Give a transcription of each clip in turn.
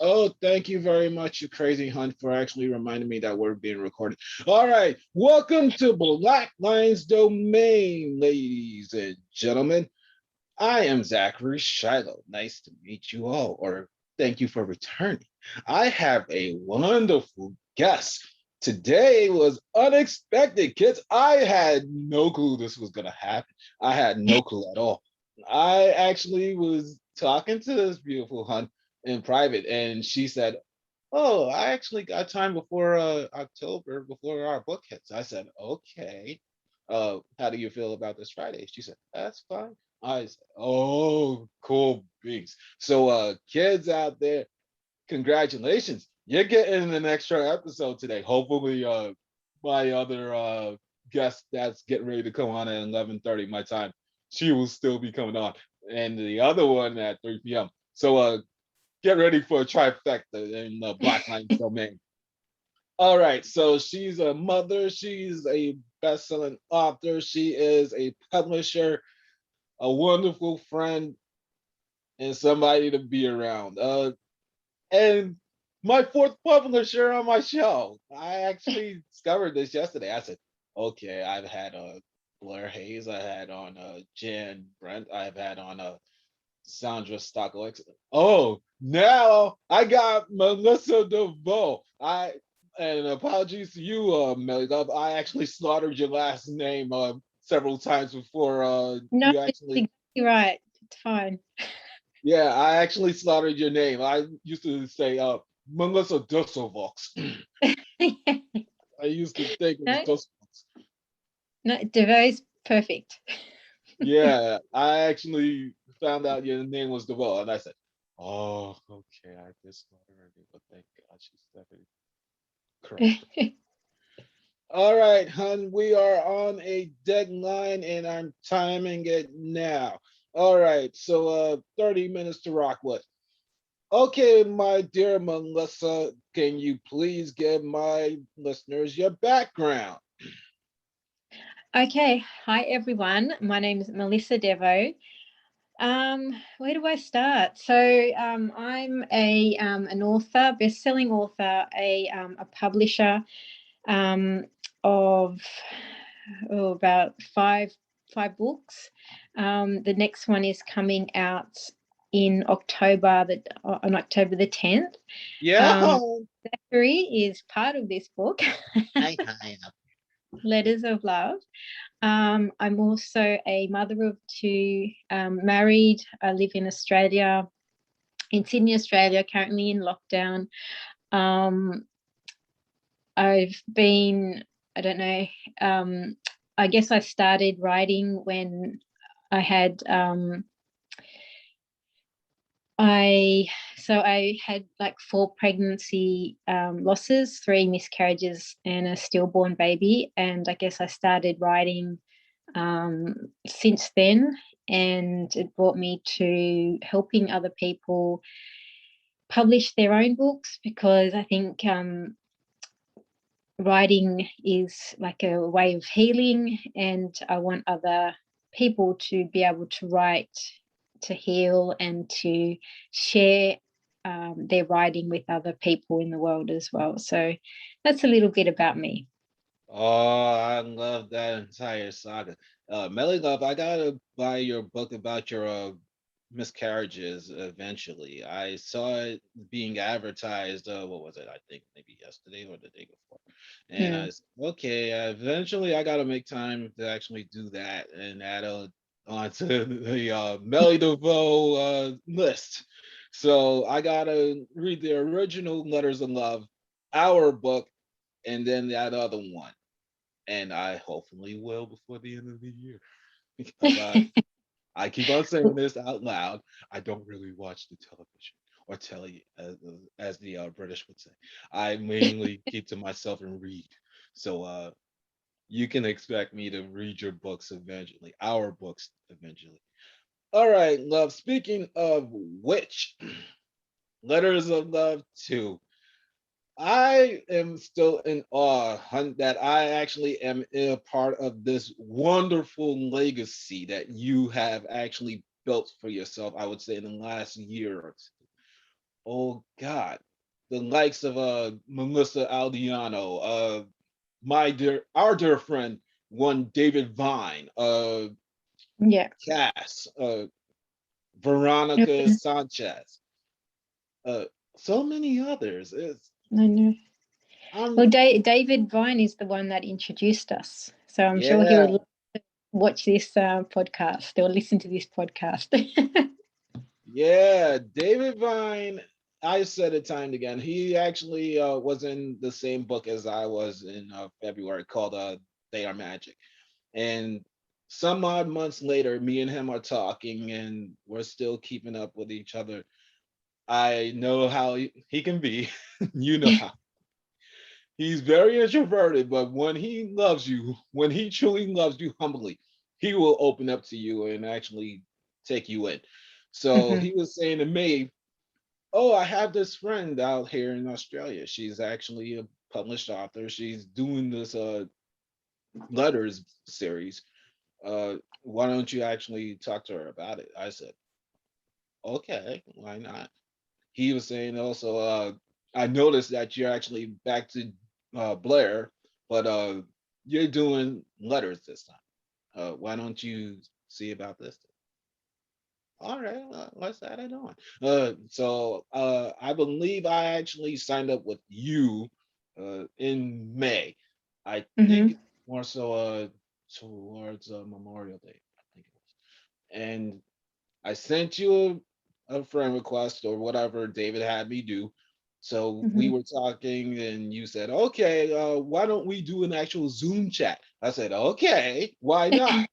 Oh, thank you very much, you crazy hunt, for actually reminding me that we're being recorded. All right, welcome to Black Lions Domain, ladies and gentlemen. I am Zachary Shiloh. Nice to meet you all, or thank you for returning. I have a wonderful guest. Today was unexpected, kids. I had no clue this was going to happen. I had no clue at all. I actually was talking to this beautiful hunt in private, and she said, "Oh, I actually got time before October, before our book hits." I said, "Okay. How do you feel about this Friday?" She said, "That's fine." I said, "Oh, cool beans." So, kids out there, congratulations! You're getting an extra episode today. Hopefully, my other guest that's getting ready to come on at 11:30 my time, she will still be coming on, and the other one at 3 p.m. So, get ready for a trifecta in the Black Lions Domain. All right, so she's a mother, she's a best-selling author, she is a publisher, a wonderful friend, and somebody to be around. And my fourth publisher on my show. I actually discovered this yesterday. I said, okay, I've had Blair Hayes, I had on Jan Brent, I've had on Sandra Stockwell. Oh, now I got Melissa DeVoe. And apologies to you, Melly Love. I actually slaughtered your last name several times before No, you it's actually. exactly right. It's fine. Yeah, I actually slaughtered your name. I used to say Melissa Dusselvox. I used to think it was No, Dusselvox. no, Desveaux perfect. Yeah, I actually found out your name was DeVoe, and I said, "Oh, okay, I just slaughtered her, but thank God she's definitely correct." All right, hun, we are on a deadline and I'm timing it now. All right, so 30 minutes to rock with. Okay, my dear Melissa, can you please give my listeners your background? Okay, hi everyone. My name is Melissa Desveaux. Where do I start? So I'm a an author, best-selling author, a publisher um, of about five books. The next one is coming out in October, on October the 10th. Yeah. Um, Zachary is part of this book, Hi. Letters of Love. I'm also a mother of two, married. I live in Australia, in Sydney, Australia, currently in lockdown. Um, I've been, I don't know, I guess I started writing when I had I had like four pregnancy losses, three miscarriages, and a stillborn baby. And I guess I started writing since then, and it brought me to helping other people publish their own books, because I think writing is like a way of healing, and I want other people to be able to write to heal and to share their writing with other people in the world as well. So that's a little bit about me. Oh, I love that entire saga. Melly Love, I gotta buy your book about your miscarriages eventually. I saw it being advertised, what was it? I think maybe yesterday or the day before. And I Mm. said, okay, eventually I gotta make time to actually do that and add onto the Melly DeVoe list. So I gotta read the original Letters of Love, our book, and then that other one, and I hopefully will before the end of the year because I keep on saying this out loud. I don't really watch the television or telly, as the British would say. I mainly keep to myself and read. So you can expect me to read your books eventually, our books eventually. All right, love. Speaking of which, Letters of Love 2. I am still in awe that I actually am a part of this wonderful legacy that you have actually built for yourself, I would say, in the last year or two. Oh God, the likes of Melissa Aldiano, our dear friend, one David Vine, Yeah. Cass, It Veronica was- Sanchez, uh, so many others. I know. I'm Well, David Vine is the one that introduced us, so I'm sure he yeah, will watch this podcast or listen to this podcast. yeah, David Vine. I said it time and again. He actually was in the same book as I was in February, called "They Are Magic," and some odd months later, me and him are talking, and we're still keeping up with each other. I know how he can be. You know how he's very introverted, but when he loves you, when he truly loves you humbly, he will open up to you and actually take you in. So Mhm. he was saying to me, "Oh, I have this friend out here in Australia. She's actually a published author. She's doing this letters series. Why don't you actually talk to her about it?" I said, "Okay, why not?" He was saying also, "I noticed that you're actually back to Blair, but you're doing letters this time. Why don't you see about this?" All right, let's add it on. So I believe I actually signed up with you in May. I think Mhm. more so towards Memorial Day, I think it was. And I sent you a friend request or whatever David had me do. So we Mhm. were talking, and you said, "Okay, why don't we do an actual Zoom chat?" I said, "Okay, why not?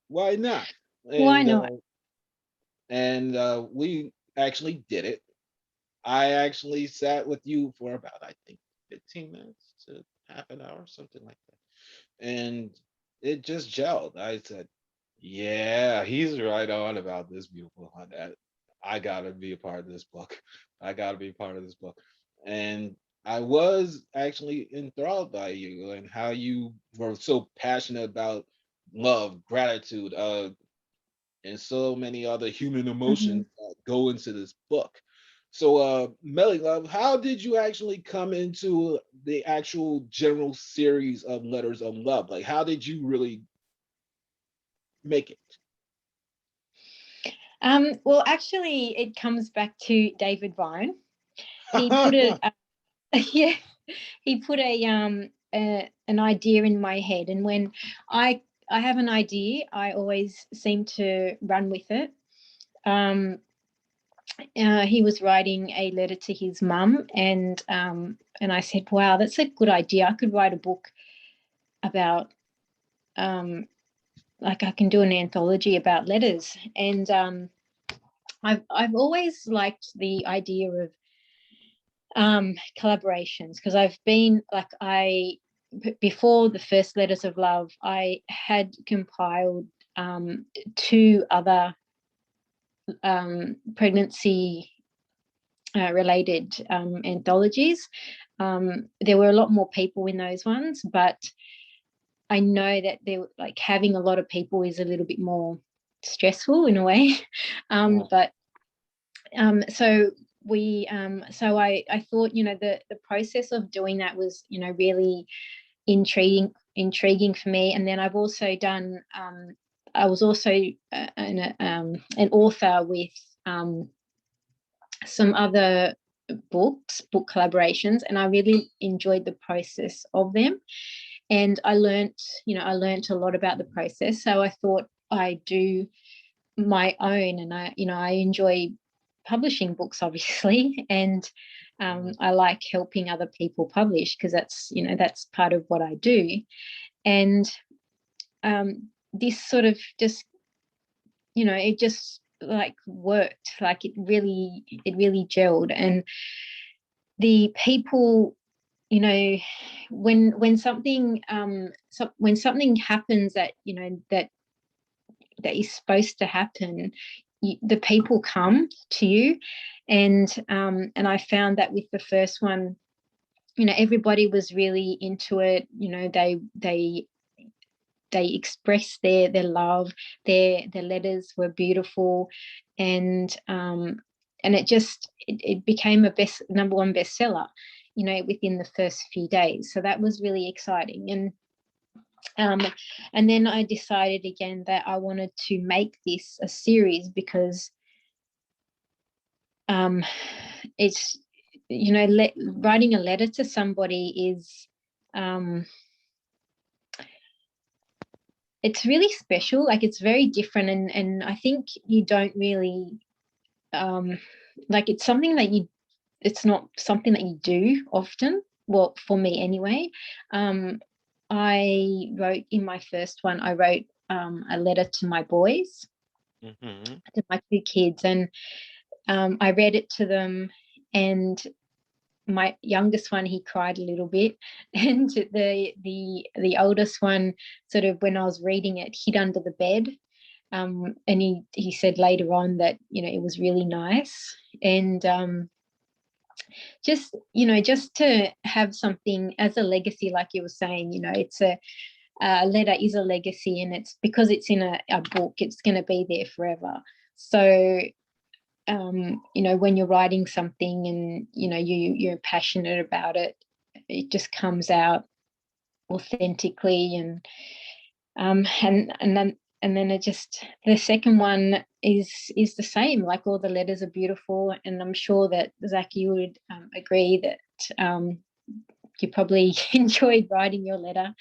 Why not?" Why And not? we actually did it. I actually sat with you for about, I think, 15 minutes to half an hour, something like that. And it just gelled. I said, "Yeah, he's right on about this beautiful hunt. I gotta be a part of this book. I gotta be a part of this book." And I was actually enthralled by you and how you were so passionate about love, gratitude, and so many other human emotions Mhm. that go into this book. So, Melly Love, how did you actually come into the actual general series of Letters of Love? Like, how did you really make it? Well, actually, it comes back to David Vine. He put it, yeah, he put an idea in my head, and when I I have an idea, I always seem to run with it. Um, he was writing a letter to his mum, and I said, "Wow, that's a good idea. I could write a book about like I can do an anthology about letters." And I've always liked the idea of collaborations because I've been like before the first letters of love, I had compiled two other pregnancy related anthologies. There were a lot more people in those ones, but I know that there like having a lot of people is a little bit more stressful in a way. Yeah. But so I thought, the process of doing that was, really intriguing for me. And then I've also done I was also an author with some other book collaborations, and I really enjoyed the process of them. And I learned a lot about the process. So I thought I do my own, and I enjoy publishing books, obviously, and Yeah. I like helping other people publish because that's part of what I do. And this sort of just it just like worked, like it really gelled. And the people, when something when something happens that that is supposed to happen, the people come to you. And I found that with the first one, everybody was really into it. They they expressed their love. Their letters were beautiful, and it became a number one bestseller, within the first few days. So that was really exciting. And then I decided again that I wanted to make this a series, because it's, writing a letter to somebody is, it's really special. Like, it's very different, and I think you don't really, like, it's not something that you do often. Well, for me anyway. I wrote, in my first one, I wrote a letter to my boys, to my two kids, and I read it to them, and my youngest one, he cried a little bit, and the oldest one, sort of, when I was reading it, hid under the bed, and he said later on that, it was really nice. And just to have something as a legacy, like you were saying, it's a letter is a legacy, and it's because it's in a book, it's going to be there forever. So when you're writing something, and you're passionate about it, it just comes out authentically. And then it just, the second one is the same. Like, all the letters are beautiful, and I'm sure that Zach, you would agree that you probably enjoyed writing your letter.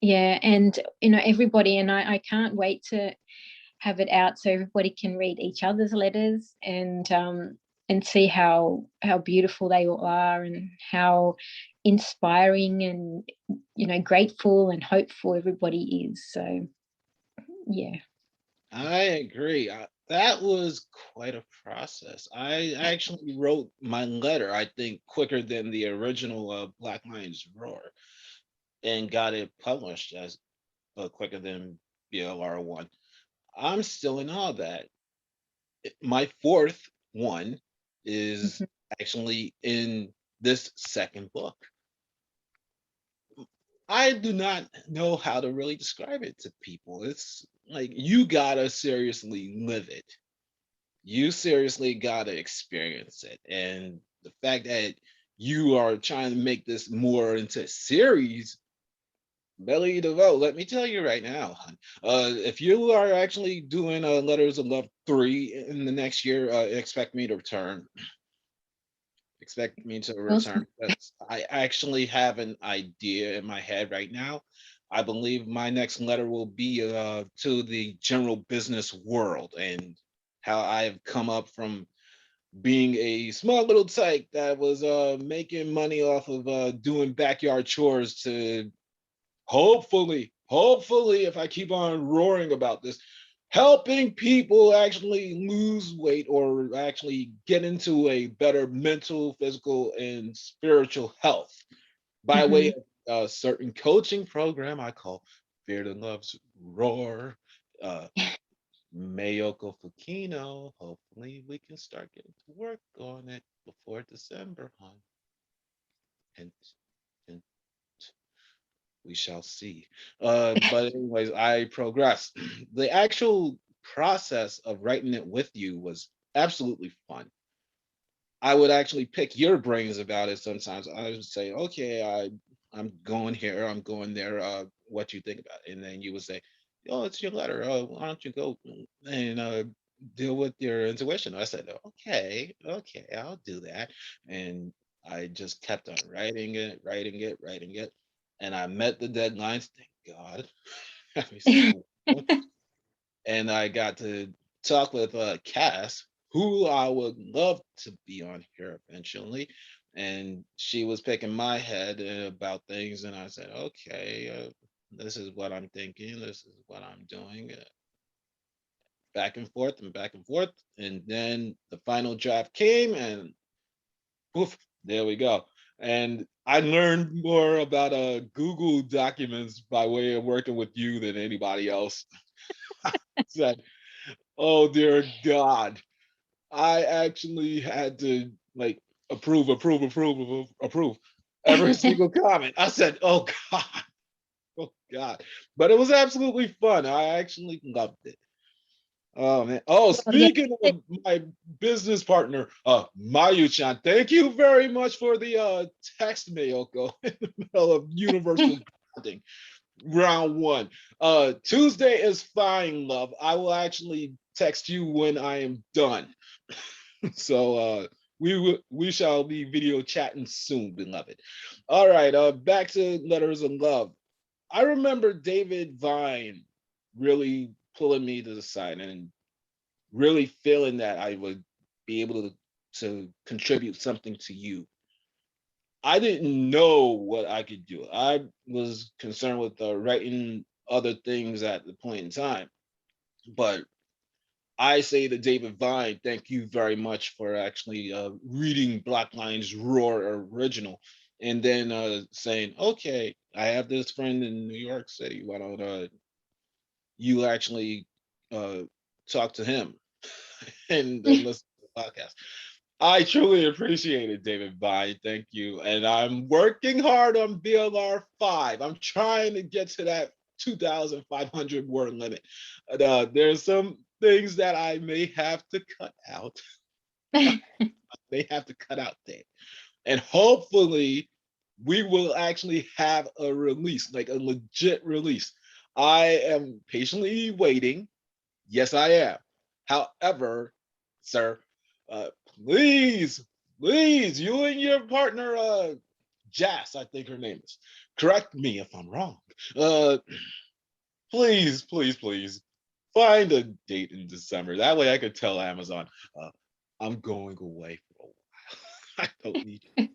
Yeah, and everybody, and I can't wait to have it out so everybody can read each other's letters, and see how beautiful they all are, and how inspiring and grateful and hopeful everybody is. So yeah. I agree. That was quite a process. I actually wrote my letter, I think, quicker than the original Black Lions Roar, and got it published as quicker than BLR one. I'm still in awe that my fourth one is Mhm. actually in this second book. I do not know how to really describe it to people. It's like, you gotta seriously live it. You seriously gotta experience it. And the fact that you are trying to make this more into a series, Belly DeVoe, let me tell you right now, hon, if you are actually doing Letters of Love 3 in the next year, expect me to return. Expect me to return. Awesome. Because I actually have an idea in my head right now. I believe my next letter will be to the general business world, and how I've come up from being a small little tyke that was making money off of doing backyard chores, to hopefully, if I keep on roaring about this, helping people actually lose weight, or actually get into a better mental, physical, and spiritual health, by way Mhm. of a certain coaching program I call Fear to Love's Roar. Uh, Mayoko Fukino. Hopefully, we can start getting to work on it before December, hon. And, and we shall see. But anyways, I progress. The actual process of writing it with you was absolutely fun. I would actually pick your brains about it sometimes. I would say, okay, I'm going here, I'm going there. What you think about it? And then you would say, oh, it's your letter. Why don't you go and deal with your intuition? I said, okay, I'll do that. And I just kept on writing it. And I met the deadlines. Thank God. I'm so and I got to talk with Cass, who I would love to be on here eventually. And she was picking my head about things, and I said, "Okay, this is what I'm thinking. This is what I'm doing." Back and forth and back and forth, and then the final draft came, and poof, there we go. And I learned more about Google Documents by way of working with you than anybody else. Said, oh dear God, I actually had to like approve. every single comment. I said, "Oh God, oh God," but it was absolutely fun. I actually loved it. Oh man. Oh, Well, yeah. speaking of my business partner, Mayu-chan, thank you very much for the text mail go in the middle of universal bonding. Round one. Tuesday is fine, love. I will actually text you when I am done. So we shall be video chatting soon, beloved. All right, back to letters of love. I remember David Vine really pulling me to the side and really feeling that I would be able to contribute something to you. I didn't know what I could do. I was concerned with writing other things at the point in time. But I say to David Vine, thank you very much for actually reading Black Lion's Roar original and then saying, okay, I have this friend in New York City. Why don't you actually uh, talk to him and then listen to the podcast? I truly appreciate it, David. Bye. Thank you. And I'm working hard on BLR 5. I'm trying to get to that 2,500 word limit. There's some things that I may have to cut out. They have to cut out there. And hopefully, we will actually have a release, like a legit release. I am patiently waiting. Yes, I am. However, sir, uh, please, please, you and your partner, Jas, I think her name is. Correct me if I'm wrong. Uh, please, please, please, find a date in December. That way, I could tell Amazon, I'm going away for a while. I don't need you.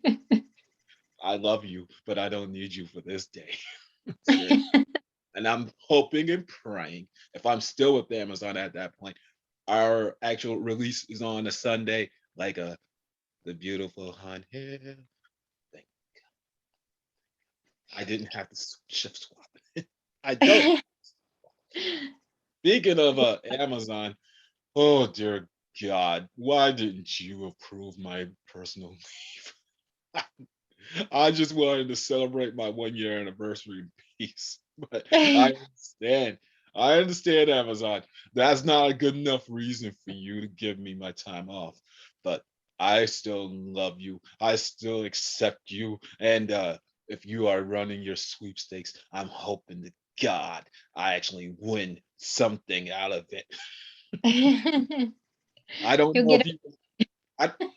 I love you, but I don't need you for this day. Seriously. And I'm hoping and praying if I'm still with Amazon at that point, our actual release is on a Sunday, like the beautiful hunt here. Thank I didn't have to shift swap. I don't. Speaking of Amazon, oh dear God, why didn't you approve my personal leave? I just wanted to celebrate my 1 year anniversary in peace. But I understand. I understand, Amazon. That's not a good enough reason for you to give me my time off. But I still love you. I still accept you. And if you are running your sweepstakes, I'm hoping to God I actually win something out of it. I don't You'll know get if you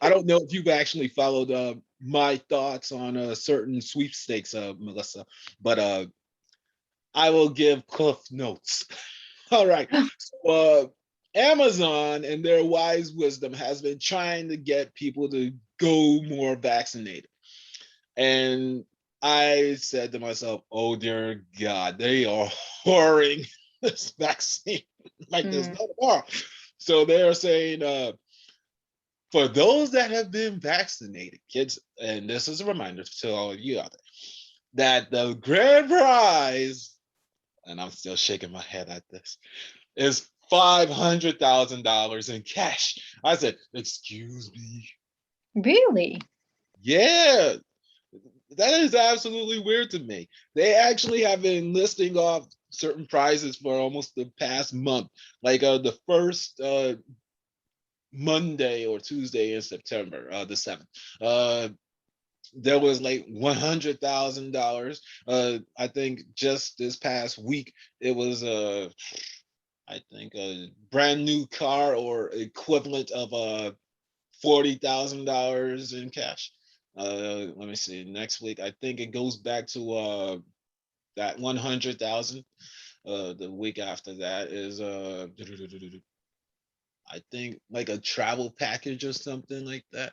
I don't know if you've actually followed my thoughts on certain sweepstakes, Melissa, but I will give Cliff notes. All right. it. So, Amazon and their wise wisdom has been trying to get people to go more vaccinated. And I said to myself, oh dear God, they are whoring this vaccine like there's Mm. no tomorrow. So they're saying, for those that have been vaccinated, kids, and this is a reminder to all of you out there, that the grand prize, and I'm still shaking my head at this, is $500,000 in cash. I said, excuse me. Really? Yeah, that is absolutely weird to me. They actually have been listing off certain prizes for almost the past month. Like the first Monday or Tuesday in September, the 7th. There was like $100,000. I think just this past week it was I think a brand new car or equivalent of $40,000 in cash. Let me see. Next week, I think it goes back to that 100,000. The week after that is I think like a travel package or something like that.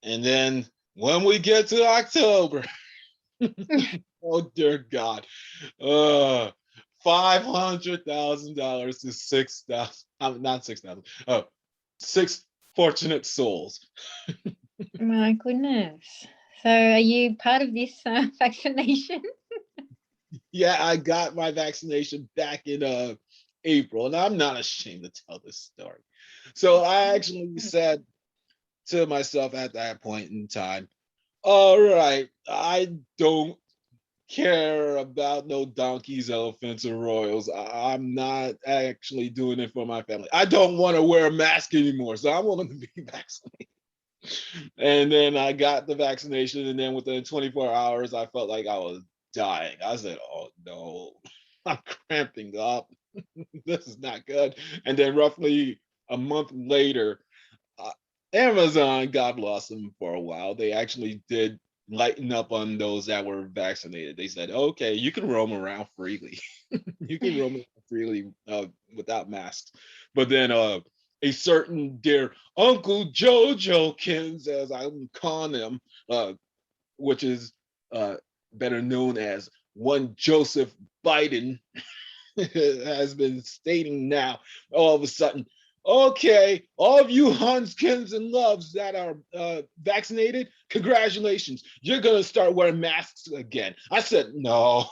And then when we get to October, oh dear God, uh, $500,000 to 6,000, not 6,000, six fortunate souls. My goodness. So are you part of this vaccination? Yeah, I got my vaccination back in April, and I'm not ashamed to tell this story. So I actually said to myself at that point in time, All right. I don't care about no donkeys, elephants, or royals. I'm not actually doing it for my family. I don't want to wear a mask anymore, so I'm willing to be vaccinated. And then I got the vaccination, and then within 24 hours, I felt like I was dying. I said, "Oh no, I'm cramping up. This is not good." And then roughly a month later, uh, Amazon, God bless them for a while, they actually did lighten up on those that were vaccinated. They said, okay, you can roam around freely. You can roam around freely without masks. But then a certain dear Uncle Jojokins, as I'm calling him, uh, which is uh, better known as one Joseph Biden, has been stating now all of a sudden, okay, all of you Hunskins and Loves that are vaccinated, congratulations, you're going to start wearing masks again. I said, no,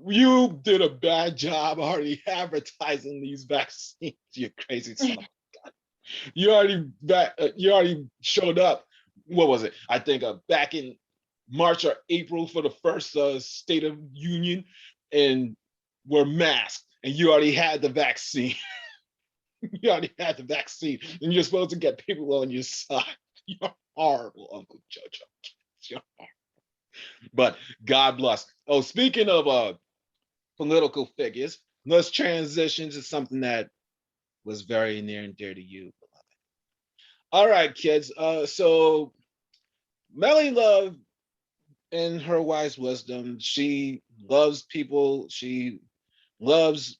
you did a bad job already advertising these vaccines, you crazy son of a gun. You already showed up. What was it? I think back in March or April for the first State of Union, and were masked, and you already had the vaccine. You already had the vaccine, and you're supposed to get people on your side. You're horrible, Uncle Jojo. You're horrible. But God bless. Oh, speaking of political figures, let's transition to something that was very near and dear to you. All right, kids. So Melly Love, in her wise wisdom, she loves people. She loves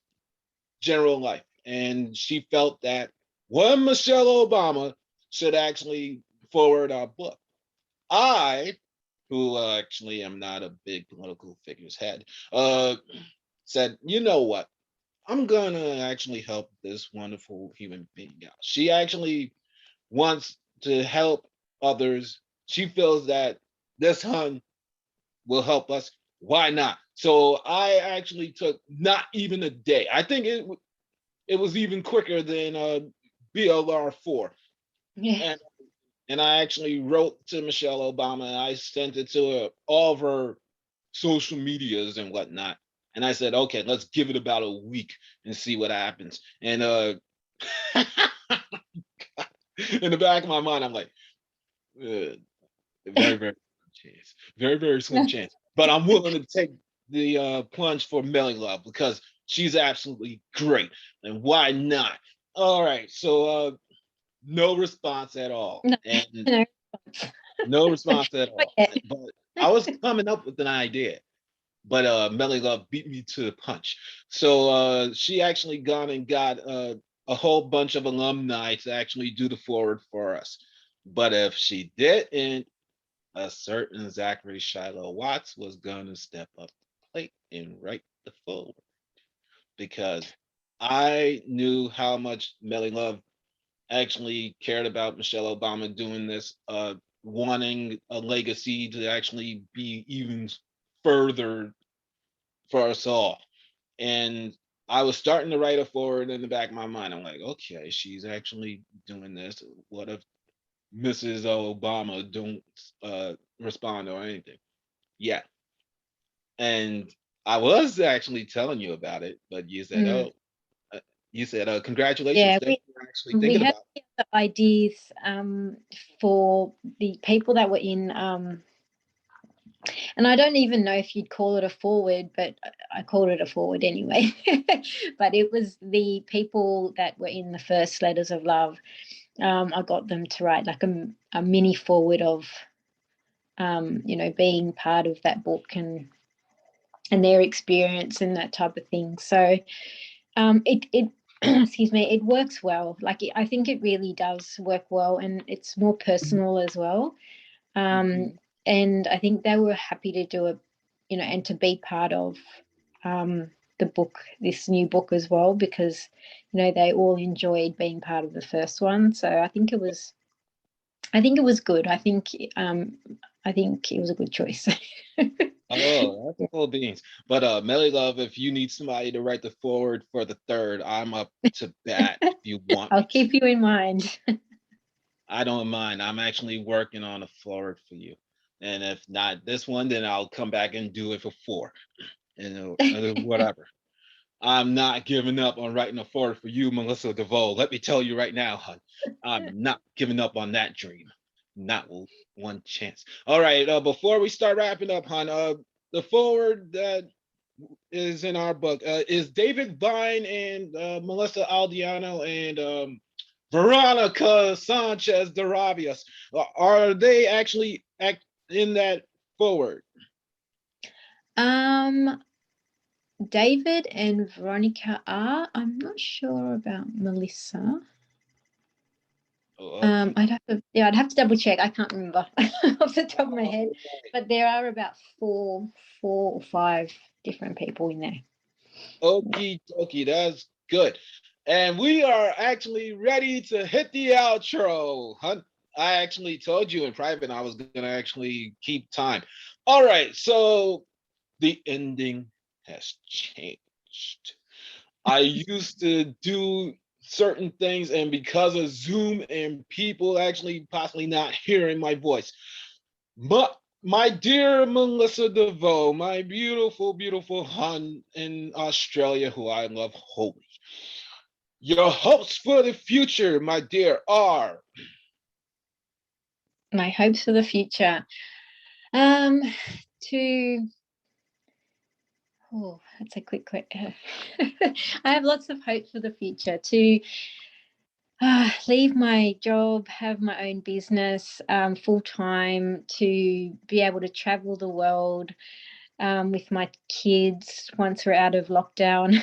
general life. And she felt that one Michelle Obama should actually forward our book. I, who actually am not a big political figure's head, said, you know what? I'm going to actually help this wonderful human being out. She actually wants to help others. She feels that this hun will help us. Why not? So I actually took not even a day. I think it was even quicker than BLR4. Yeah. And and I actually wrote to Michelle Obama and I sent it to her, all of her social medias and whatnot. And I said, okay, let's give it about a week and see what happens. And in the back of my mind, I'm like, very, very slim chance. Very, very slim chance. But I'm willing to take the plunge for Melly Love because she's absolutely great. And why not? All right. So no response at all. No, And no. no response at all. Okay. But I was coming up with an idea. But Melly Love beat me to the punch. So she actually gone and got a whole bunch of alumni to actually do the forward for us. But if she didn't, a certain Zachary Shiloh Watts was going to step up the plate and write the forward because I knew how much Melly Love actually cared about Michelle Obama doing this, wanting a legacy to actually be even further for us all. And I was starting to write a forward in the back of my mind. I'm like, okay, she's actually doing this. What if Mrs. Obama don't respond or anything? Yeah. And I was actually telling you about it, but you said, Mm. oh, you said, congratulations. Yeah, Thank you for actually we thinking had about the other ideas for the people that were in and I don't even know if you'd call it a forward, but I called it a forward anyway. But it was the people that were in the first letters of love. I got them to write like a mini forward of, being part of that book and their experience and that type of thing. So it excuse me, it works well. Like I think it really does work well, and it's more personal as well. it. And I think they were happy to do it, and to be part of the book, this new book as well, because they all enjoyed being part of the first one. So I think it was good. I think it was a good choice. Oh, that's cool beans. But Melly Love, if you need somebody to write the forward for the third, I'm up to bat if you want I'll me to. keep you in mind. I don't mind. I'm actually working on a forward for you. And if not this one, then I'll come back and do it for four. Whatever. I'm not giving up on writing a forward for you, Melissa DeVoe. Let me tell you right now, hun. I'm not giving up on that dream. Not one chance. All right. Before we start wrapping up, hun, the forward that is in our book is David Vine and Melissa Aldiano and Veronica Sanchez Darabias. Are they actually in that forward? David and Veronica are. I'm not sure about Melissa. Oh, okay. I'd have to double check. I can't remember off the top of my head, but there are about four or five different people in there. Okie dokie, that's good. And we are actually ready to hit the outro. Hun. I actually told you in private I was gonna actually keep time. All right, so the ending has changed. I used to do certain things, and because of Zoom and people actually possibly not hearing my voice, but my dear Melissa DeVoe, my beautiful, beautiful hun in Australia, who I love wholly, your hopes for the future, my dear, are. My hopes for the future. To that's a quick question. I have lots of hopes for the future to leave my job, have my own business full time, to be able to travel the world with my kids once we're out of lockdown,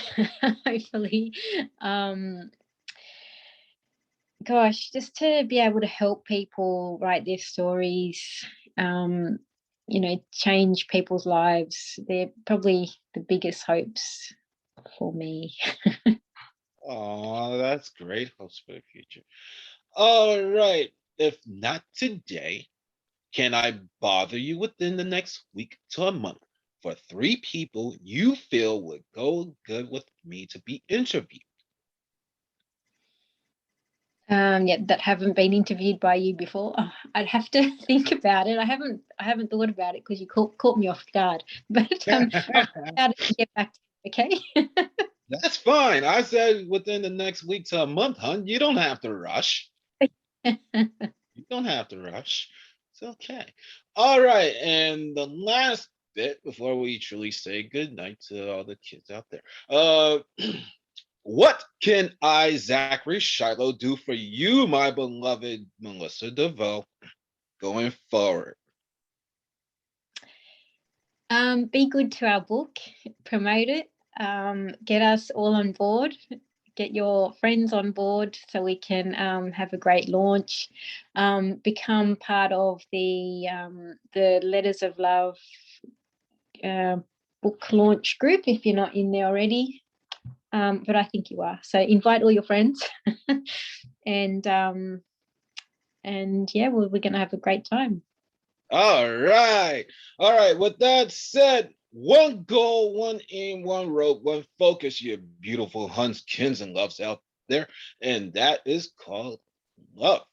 hopefully. Gosh, just to be able to help people write their stories, change people's lives. They're probably the biggest hopes for me. Oh, that's great hopes for the future. All right. If not today, can I bother you within the next week to a month for three people you feel would go good with me to be interviewed? That haven't been interviewed by you before. Oh, I'd have to think about it. I haven't thought about it because you caught me off guard. But I'll think about it and get back to you, okay? That's fine. I said within the next week to a month, hun. You don't have to rush. You don't have to rush. It's okay. All right. And the last bit before we truly say good night to all the kids out there. What can I, Zachary Shiloh, do for you, my beloved Melissa DeVoe, going forward? Be good to our book, promote it, get us all on board, get your friends on board so we can have a great launch. Become part of the Letters of Love book launch group if you're not in there already. But I think you are. So invite all your friends, and yeah, we're going to have a great time. All right. All right. With that said, one goal, one aim, one rope, one focus, you beautiful Huns, kins, and loves out there. And that is called love.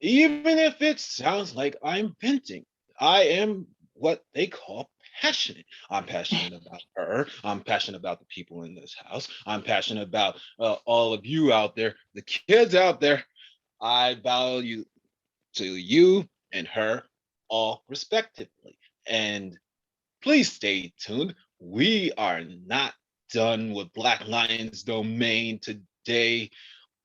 Even if it sounds like I'm venting, I am what they call passionate. I'm passionate about her. I'm passionate about the people in this house. I'm passionate about all of you out there, the kids out there. I value to you and her all respectively. And please stay tuned. We are not done with Black Lions Domain today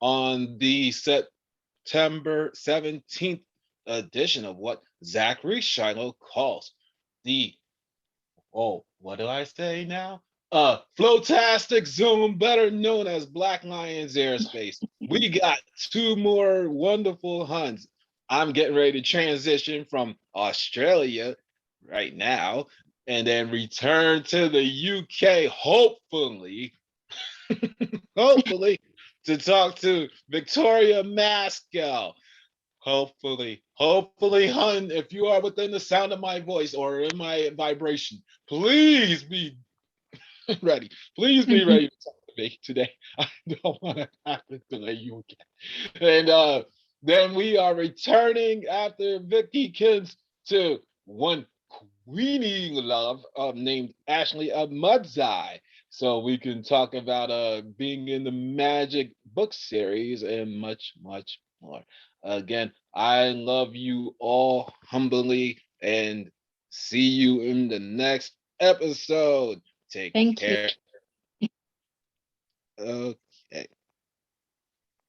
on the September 17th edition of what Zachary Shiloh calls the, what do I say now? Flotastic Zone, better known as Black Lions Airspace. We got two more wonderful Huns. I'm getting ready to transition from Australia right now and then return to the UK, hopefully, hopefully, to talk to Victoria Mascal. Hopefully, hun, if you are within the sound of my voice or in my vibration, please be ready. Please be ready to talk to me today. I don't want to have to delay you again. And Then we are returning after Vicky Kins to one queening love named Ashley of Mudzai. So we can talk about being in the Magic book series and much, much more. Again, I love you all humbly and see you in the next episode. Take Thank you. care. Okay.